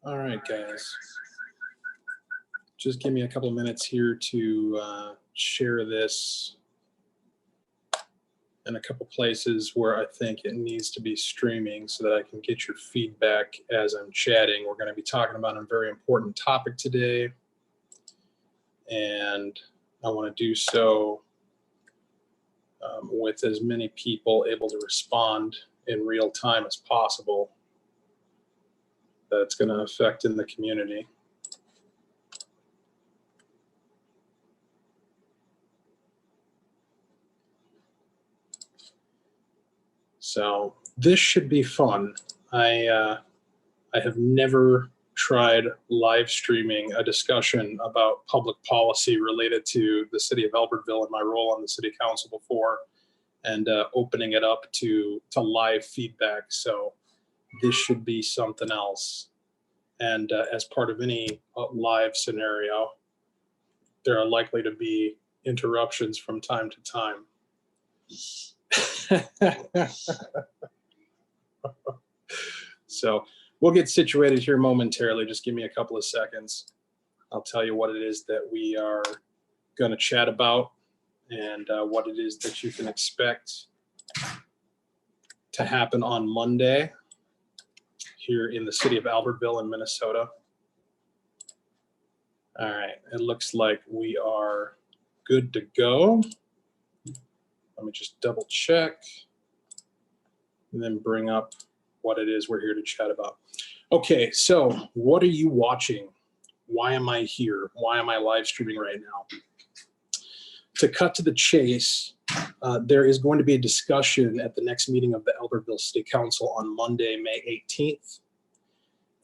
All right, guys. Just give me a couple minutes here to share this in a couple places where I think it needs to be streaming so that I can get your feedback as I'm chatting. We're going to be talking about a very important topic today, and I want to do so with as many people able to respond in real time as possible that's going to affect in the community. So this should be fun. I have never tried live streaming a discussion about public policy related to the city of Albertville and my role on the city council before, and opening it up to live feedback. So this should be something else. And as part of any live scenario, there are likely to be interruptions from time to time. So we'll get situated here momentarily. Just give me a couple of seconds. I'll tell you what it is that we are going to chat about and what it is that you can expect to happen on Monday here in the city of Albertville in Minnesota. All right, it looks like we are good to go. Let me just double check and then bring up what it is we're here to chat about. Okay, so what are you watching? Why am I here? Why am I live streaming right now? To cut to the chase, there is going to be a discussion at the next meeting of the Albertville City Council on Monday, May 18th.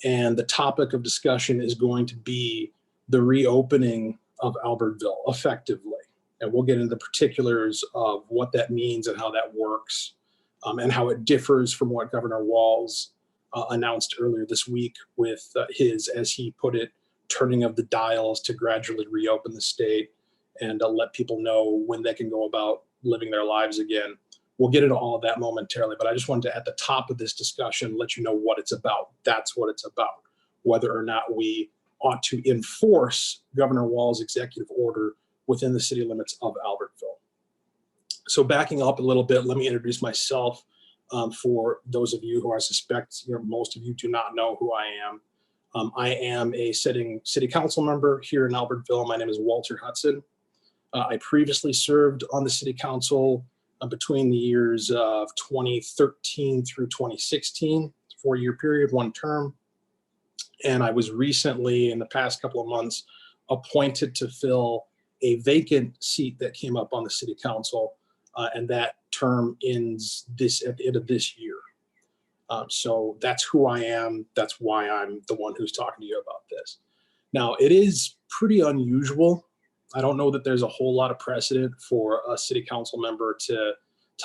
And the topic of discussion is going to be the reopening of Albertville effectively. And we'll get into the particulars of what that means and how that works, and how it differs from what Governor Walz announced earlier this week with his, as he put it, turning of the dials to gradually reopen the state and let people know when they can go about living their lives again. We'll get into all of that momentarily, but I just wanted to, at the top of this discussion, let you know what it's about. That's what it's about, whether or not we ought to enforce Governor Walz's executive order within the city limits of Albertville. So backing up a little bit, let me introduce myself for those of you who I suspect most of you do not know who I am. I am a sitting city council member here in Albertville. My name is Walter Hudson. I previously served on the city council between the years of 2013 through 2016, 4-year period, one term. And I was recently, in the past couple of months, appointed to fill a vacant seat that came up on the city council, and that term ends at the end of this year. So that's who I am. That's why I'm the one who's talking to you about this. Now, it is pretty unusual. I don't know that there's a whole lot of precedent for a city council member to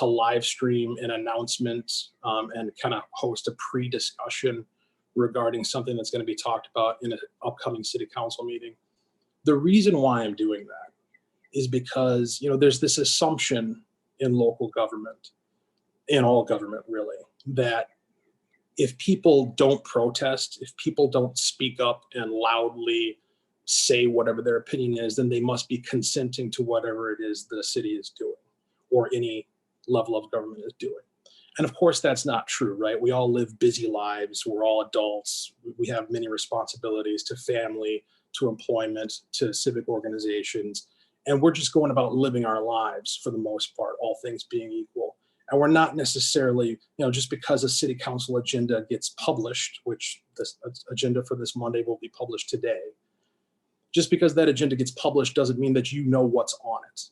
live stream an announcement and kind of host a pre-discussion regarding something that's going to be talked about in an upcoming city council meeting. The reason why I'm doing that is because, there's this assumption in local government, in all government really, that if people don't protest, if people don't speak up and loudly say whatever their opinion is, then they must be consenting to whatever it is the city is doing or any level of government is doing. And of course, that's not true, right? We all live busy lives. We're all adults. We have many responsibilities to family, to employment, to civic organizations. And we're just going about living our lives for the most part, all things being equal. And we're not necessarily, just because a city council agenda gets published, which this agenda for this Monday will be published today, just because that agenda gets published doesn't mean that you know what's on it.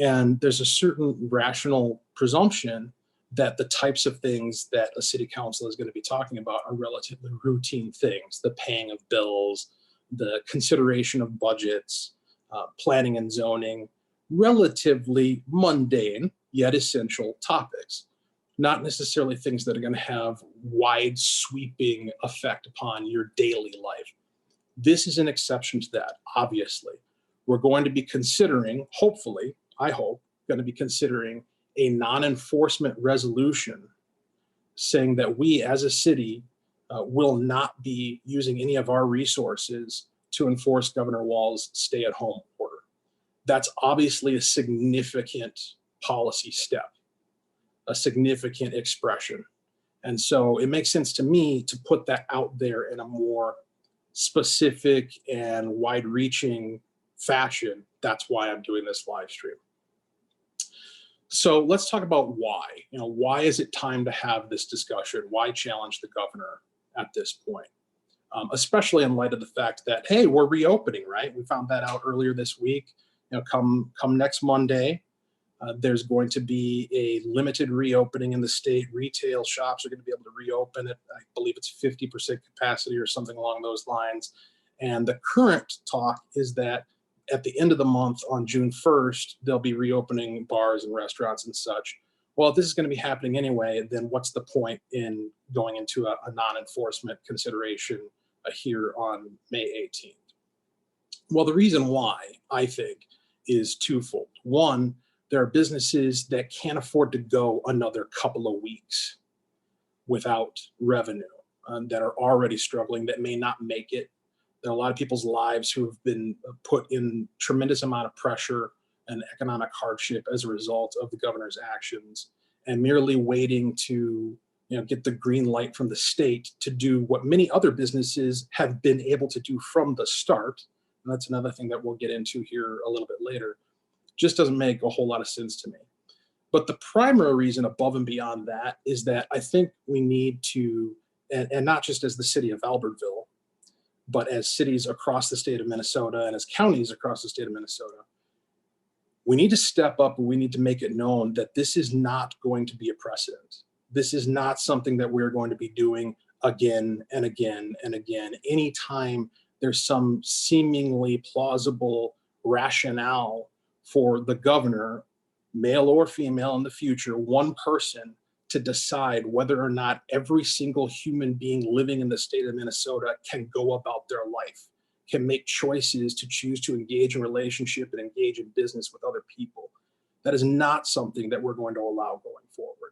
And there's a certain rational presumption that the types of things that a city council is going to be talking about are relatively routine things, the paying of bills, the consideration of budgets, planning and zoning, relatively mundane yet essential topics, not necessarily things that are going to have wide sweeping effect upon your daily life. This is an exception to that, obviously. We're going to be considering, hopefully, I hope, going to be considering a non-enforcement resolution saying that we as a city will not be using any of our resources to enforce Governor Walz's stay-at-home order. That's obviously a significant policy step, a significant expression. And so it makes sense to me to put that out there in a more specific and wide-reaching fashion. That's why I'm doing this live stream. So let's talk about why. Why is it time to have this discussion? Why challenge the governor at this point? Especially in light of the fact that, hey, we're reopening, right? We found that out earlier this week. Come next Monday, there's going to be a limited reopening in the state. Retail shops are going to be able to reopen at, I believe it's 50% capacity or something along those lines. And the current talk is that at the end of the month on June 1st, they'll be reopening bars and restaurants and such. Well, if this is going to be happening anyway, then what's the point in going into a non-enforcement consideration here on May 18th? Well, the reason why, I think, is twofold. One, there are businesses that can't afford to go another couple of weeks without revenue, that are already struggling, that may not make it. There are a lot of people's lives who have been put in tremendous amount of pressure and economic hardship as a result of the governor's actions, and merely waiting to get the green light from the state to do what many other businesses have been able to do from the start. And that's another thing that we'll get into here a little bit later. Just doesn't make a whole lot of sense to me. But the primary reason above and beyond that is that I think we need to, and not just as the city of Albertville, but as cities across the state of Minnesota and as counties across the state of Minnesota, we need to step up and we need to make it known that this is not going to be a precedent. This is not something that we're going to be doing again and again and again. Anytime there's some seemingly plausible rationale for the governor, male or female in the future, one person, to decide whether or not every single human being living in the state of Minnesota can go about their life, can make choices to choose to engage in relationship and engage in business with other people. That is not something that we're going to allow going forward.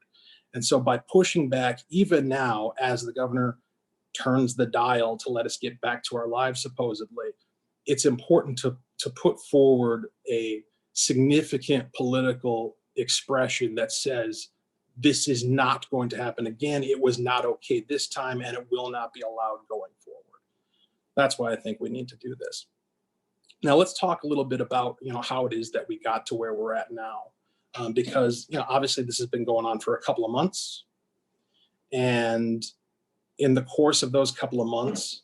And so by pushing back, even now, as the governor turns the dial to let us get back to our lives, supposedly, it's important to put forward a significant political expression that says, this is not going to happen again. It was not okay this time, and it will not be allowed going forward. That's why I think we need to do this. Now, let's talk a little bit about how it is that we got to where we're at now, because obviously this has been going on for a couple of months, and in the course of those couple of months,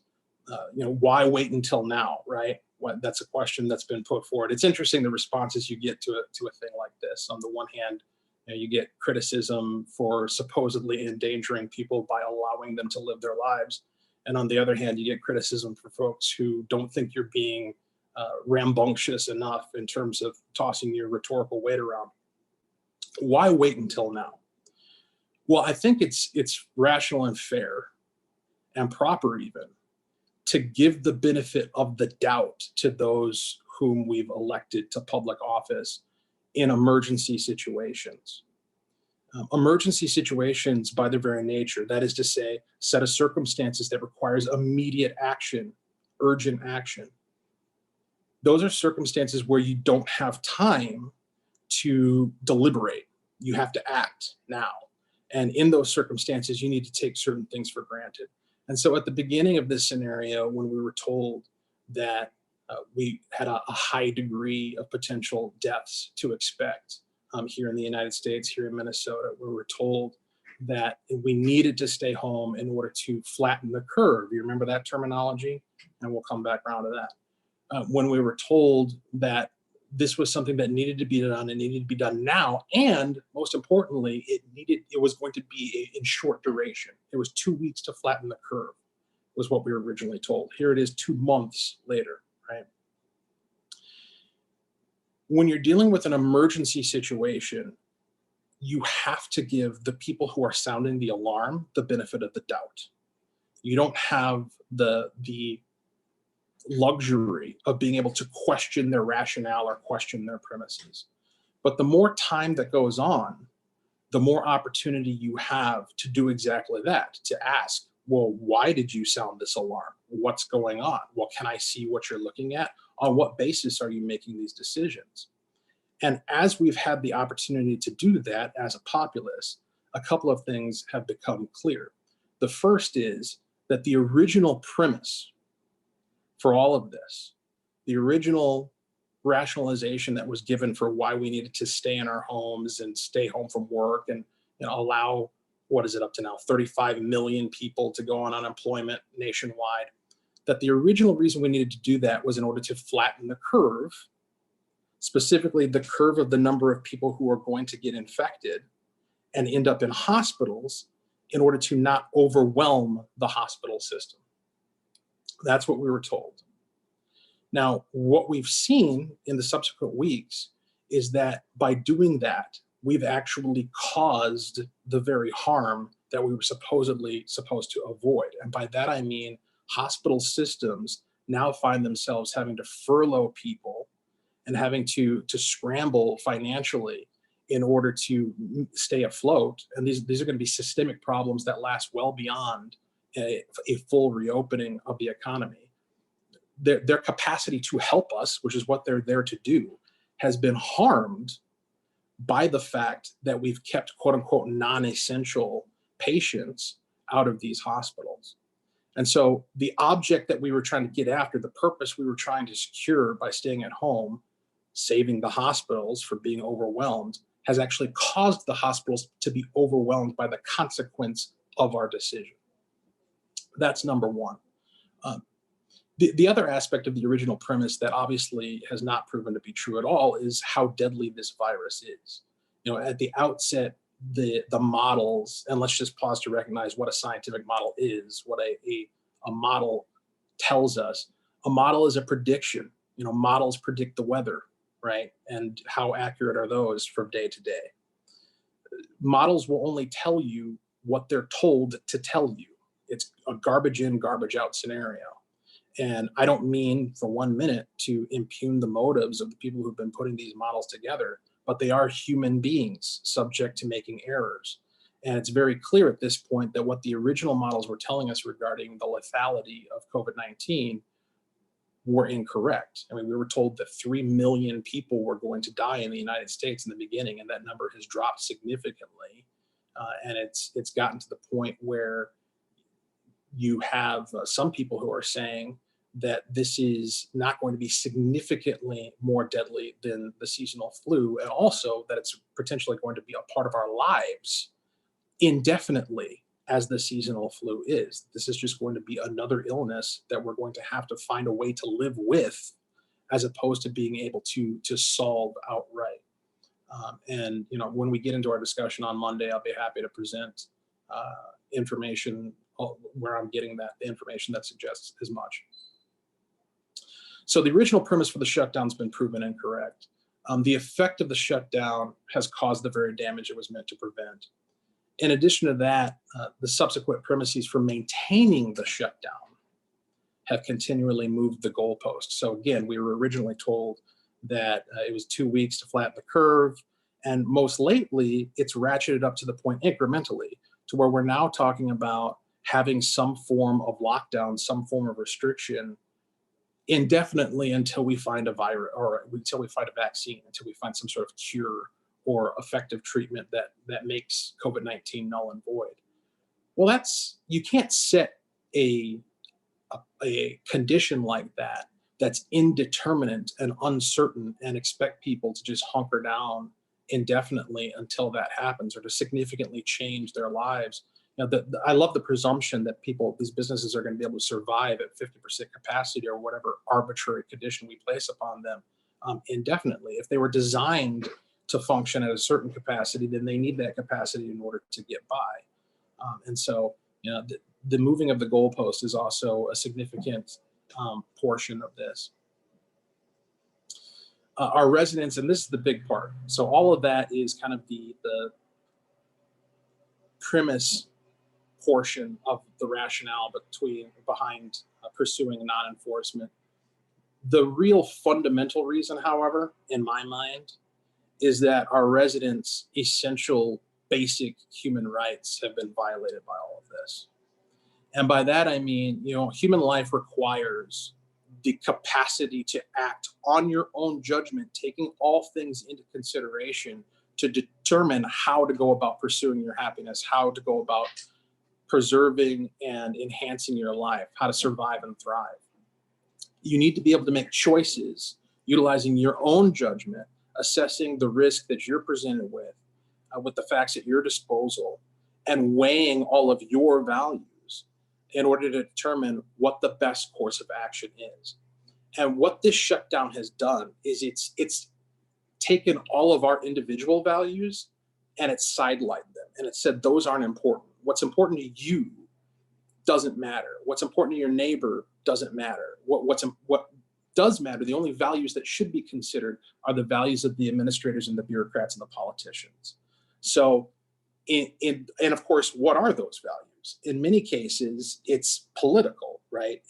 why wait until now, right? That's a question that's been put forward. It's interesting the responses you get to a thing like this. On the one hand, you get criticism for supposedly endangering people by allowing them to live their lives. And on the other hand, you get criticism for folks who don't think you're being rambunctious enough in terms of tossing your rhetorical weight around. Why wait until now? Well, I think it's rational and fair and proper even to give the benefit of the doubt to those whom we've elected to public office in emergency situations. Emergency situations, by their very nature, that is to say, set of circumstances that requires immediate action, urgent action. Those are circumstances where you don't have time to deliberate. You have to act now. And in those circumstances, you need to take certain things for granted. And so at the beginning of this scenario, when we were told that we had a high degree of potential deaths to expect here in the United States, here in Minnesota, we were told that we needed to stay home in order to flatten the curve. You remember that terminology? And we'll come back around to that. When we were told that this was something that needed to be done and needed to be done now, and most importantly, it was going to be in short duration. It was 2 weeks to flatten the curve, was what we were originally told. Here it is 2 months later, right? When you're dealing with an emergency situation, you have to give the people who are sounding the alarm the benefit of the doubt. You don't have the luxury of being able to question their rationale or question their premises. But the more time that goes on, the more opportunity you have to do exactly that, to ask, well, why did you sound this alarm? What's going on? Well, can I see what you're looking at? On what basis are you making these decisions? And as we've had the opportunity to do that as a populace, a couple of things have become clear. The first is that the original premise for all of this, the original rationalization that was given for why we needed to stay in our homes and stay home from work and allow, what is it up to now, 35 million people to go on unemployment nationwide, that the original reason we needed to do that was in order to flatten the curve, specifically the curve of the number of people who are going to get infected and end up in hospitals, in order to not overwhelm the hospital system. That's what we were told. Now, what we've seen in the subsequent weeks is that by doing that, we've actually caused the very harm that we were supposedly supposed to avoid. And by that, I mean hospital systems now find themselves having to furlough people and having to scramble financially in order to stay afloat. And these are going to be systemic problems that last well beyond a full reopening of the economy. Their capacity to help us, which is what they're there to do, has been harmed by the fact that we've kept quote unquote non-essential patients out of these hospitals. And so the object that we were trying to get after, the purpose we were trying to secure by staying at home, saving the hospitals from being overwhelmed, has actually caused the hospitals to be overwhelmed by the consequence of our decision. That's number one. The other aspect of the original premise that obviously has not proven to be true at all is how deadly this virus is. At the outset, the models, and let's just pause to recognize what a scientific model is, what a model tells us. A model is a prediction. Models predict the weather, right? And how accurate are those from day to day? Models will only tell you what they're told to tell you. It's a garbage in, garbage out scenario. And I don't mean for 1 minute to impugn the motives of the people who've been putting these models together, but they are human beings subject to making errors. And it's very clear at this point that what the original models were telling us regarding the lethality of COVID-19 were incorrect. I mean, we were told that 3 million people were going to die in the United States in the beginning, and that number has dropped significantly. And it's gotten to the point where you have some people who are saying that this is not going to be significantly more deadly than the seasonal flu, and also that it's potentially going to be a part of our lives indefinitely as the seasonal flu is. This is just going to be another illness that we're going to have to find a way to live with, as opposed to being able to solve outright. And when we get into our discussion on Monday, I'll be happy to present information where I'm getting the information that suggests as much. So the original premise for the shutdown has been proven incorrect. The effect of the shutdown has caused the very damage it was meant to prevent. In addition to that, the subsequent premises for maintaining the shutdown have continually moved the goalpost. So again, we were originally told that it was 2 weeks to flatten the curve, and most lately, it's ratcheted up to the point incrementally to where we're now talking about having some form of lockdown, some form of restriction indefinitely until we find a virus, or until we find a vaccine, until we find some sort of cure or effective treatment that makes COVID-19 null and void. Well, you can't set a condition like that that's indeterminate and uncertain and expect people to just hunker down indefinitely until that happens, or to significantly change their lives. I love the presumption that these businesses are going to be able to survive at 50% capacity or whatever arbitrary condition we place upon them indefinitely. If they were designed to function at a certain capacity, then they need that capacity in order to get by. And so, the moving of the goalpost is also a significant portion of this. Our residents, and this is the big part. So all of that is kind of the premise portion of the rationale behind pursuing non-enforcement. The real fundamental reason, however, in my mind, is that our residents' essential basic human rights have been violated by all of this. And by that, I mean, human life requires the capacity to act on your own judgment, taking all things into consideration to determine how to go about pursuing your happiness, how to go about preserving and enhancing your life, how to survive and thrive. You need to be able to make choices utilizing your own judgment, assessing the risk that you're presented with the facts at your disposal, and weighing all of your values in order to determine what the best course of action is. And what this shutdown has done is it's taken all of our individual values and it's sidelined them. And it said those aren't important. What's important to you doesn't matter. What's important to your neighbor doesn't matter. What does matter, the only values that should be considered are the values of the administrators and the bureaucrats and the politicians. So, and of course, what are those values? In many cases, it's political, right?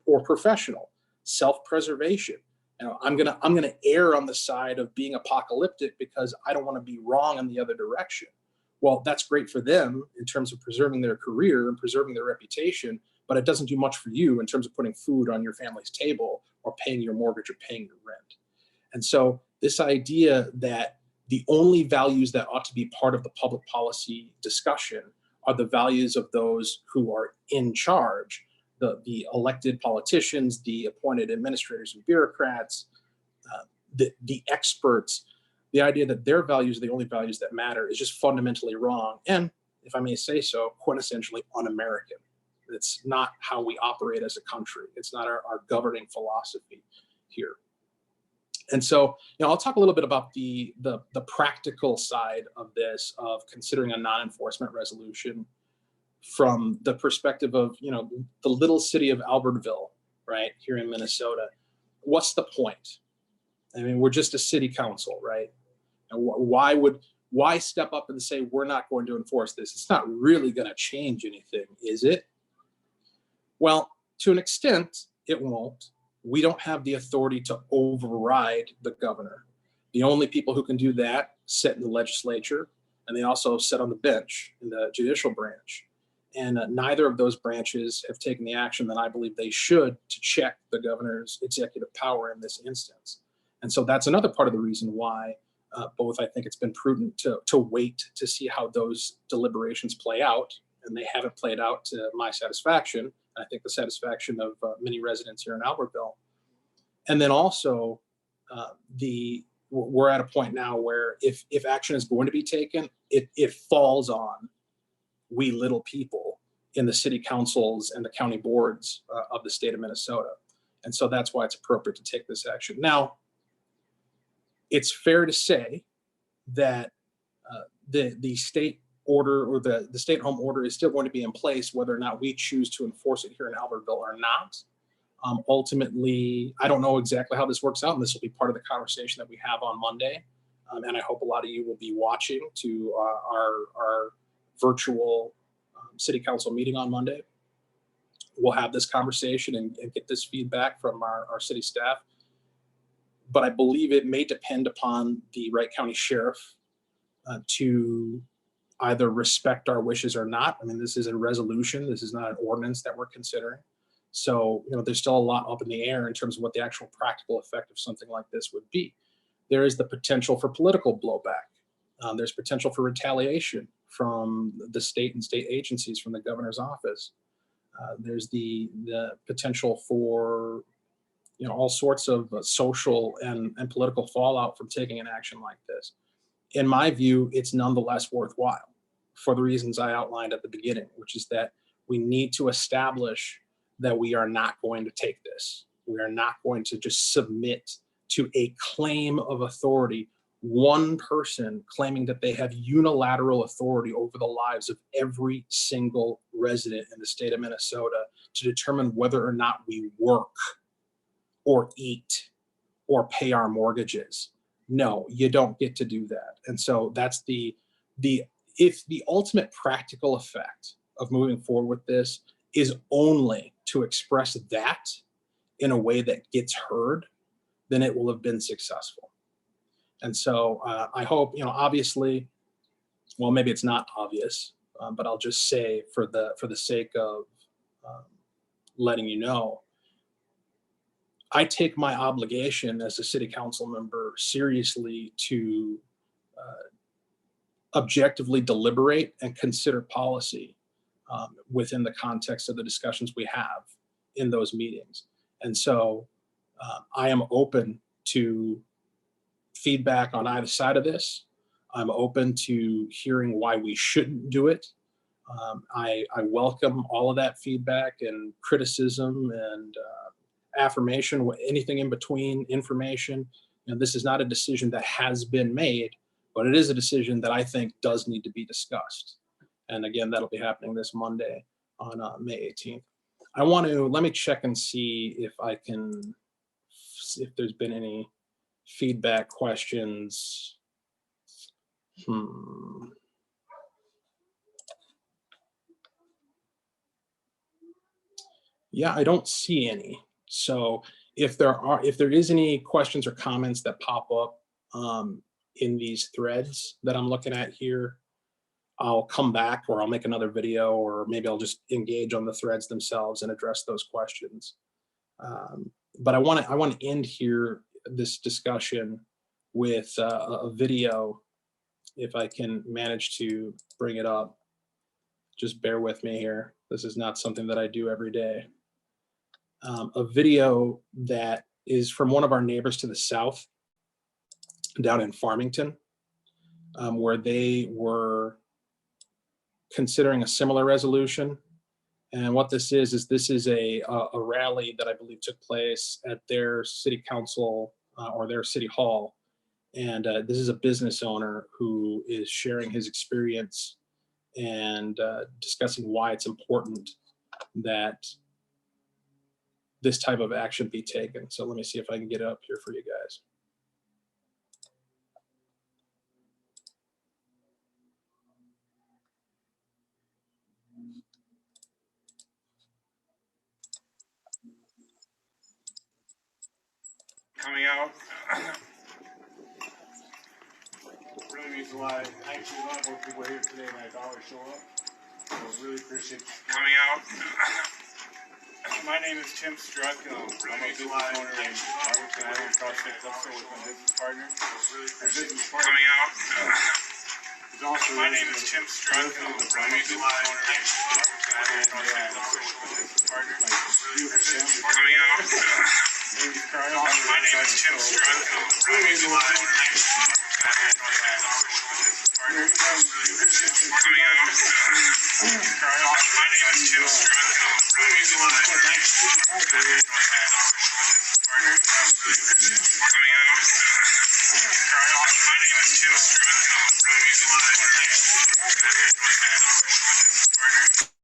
Or professional, self-preservation. I'm gonna err on the side of being apocalyptic because I don't want to be wrong in the other direction. Well, that's great for them in terms of preserving their career and preserving their reputation, but it doesn't do much for you in terms of putting food on your family's table or paying your mortgage or paying your rent. And so this idea that the only values that ought to be part of the public policy discussion are the values of those who are in charge, the elected politicians, the appointed administrators and bureaucrats, the experts. The idea that their values are the only values that matter is just fundamentally wrong. And if I may say so, quintessentially un-American. It's not how we operate as a country. It's not our governing philosophy here. And so, I'll talk a little bit about the practical side of this, of considering a non-enforcement resolution from the perspective of, the little city of Albertville, right, here in Minnesota. What's the point? I mean, we're just a city council, right? And why step up and say, we're not going to enforce this? It's not really going to change anything, is it? Well, to an extent, it won't. We don't have the authority to override the governor. The only people who can do that sit in the legislature, and they also sit on the bench in the judicial branch. And neither of those branches have taken the action that I believe they should to check the governor's executive power in this instance. And so that's another part of the reason why both I think it's been prudent to wait to see how those deliberations play out. And they haven't played out to my satisfaction. I think the satisfaction of many residents here in Albertville. And then also we're at a point now where if action is going to be taken, it falls on we little people in the city councils and the county boards of the state of Minnesota. And so that's why it's appropriate to take this action. Now, it's fair to say that the state order or the stay-at-home order is still going to be in place whether or not we choose to enforce it here in Albertville or not. Ultimately, I don't know exactly how this works out, and this will be part of the conversation that we have on Monday. And I hope a lot of you will be watching to our virtual city council meeting on Monday. We'll have this conversation and get this feedback from our city staff. But I believe it may depend upon the Wright County Sheriff to either respect our wishes or not. I mean, this is a resolution. This is not an ordinance that we're considering. So, there's still a lot up in the air in terms of what the actual practical effect of something like this would be. There is the potential for political blowback. There's potential for retaliation from the state and state agencies, from the governor's office. There's the potential for all sorts of social and political fallout from taking an action like this. In my view, it's nonetheless worthwhile for the reasons I outlined at the beginning, which is that we need to establish that we are not going to take this. We are not going to just submit to a claim of authority, one person claiming that they have unilateral authority over the lives of every single resident in the state of Minnesota to determine whether or not we work or eat or pay our mortgages. No, you don't get to do that. And so that's the ultimate practical effect of moving forward with this is only to express that in a way that gets heard, then it will have been successful. And so I hope, obviously, well, maybe it's not obvious, but I'll just say for the sake of letting you know. I take my obligation as a city council member seriously to objectively deliberate and consider policy within the context of the discussions we have in those meetings. And so I am open to feedback on either side of this. I'm open to hearing why we shouldn't do it. I welcome all of that feedback and criticism and affirmation, anything in between, information. You know, this is not a decision that has been made, but it is a decision that I think does need to be discussed. And again, that'll be happening this Monday on May 18th. Let me check and see if there's been any feedback, questions. Yeah, I don't see any. So if there is any questions or comments that pop up in these threads that I'm looking at here, I'll come back, or I'll make another video, or maybe I'll just engage on the threads themselves and address those questions. But I want to end here this discussion with a video, if I can manage to bring it up. Just bear with me here. This is not something that I do every day. A video that is from one of our neighbors to the south down in Farmington, where they were considering a similar resolution. And what this is this is a rally that I believe took place at their city council or their city hall. And this is a business owner who is sharing his experience and discussing why it's important that this type of action be taken. So let me see if I can get it up here for you guys. Coming out really means a lot. Actually, a lot more people here today than I thought would show up. So really appreciate coming out. My name is Tim Struck. I'm a business owner in Arlington, Idaho, CrossFit Cluster with my business partner. Our business partner coming out. My name is Tim Struck. I'm a business owner in Arlington, Idaho, CrossFit Cluster with my business partner. Coming out. My name is Tim Struck. I'm a business owner in coming out. My name is Tim Struck. Coming out.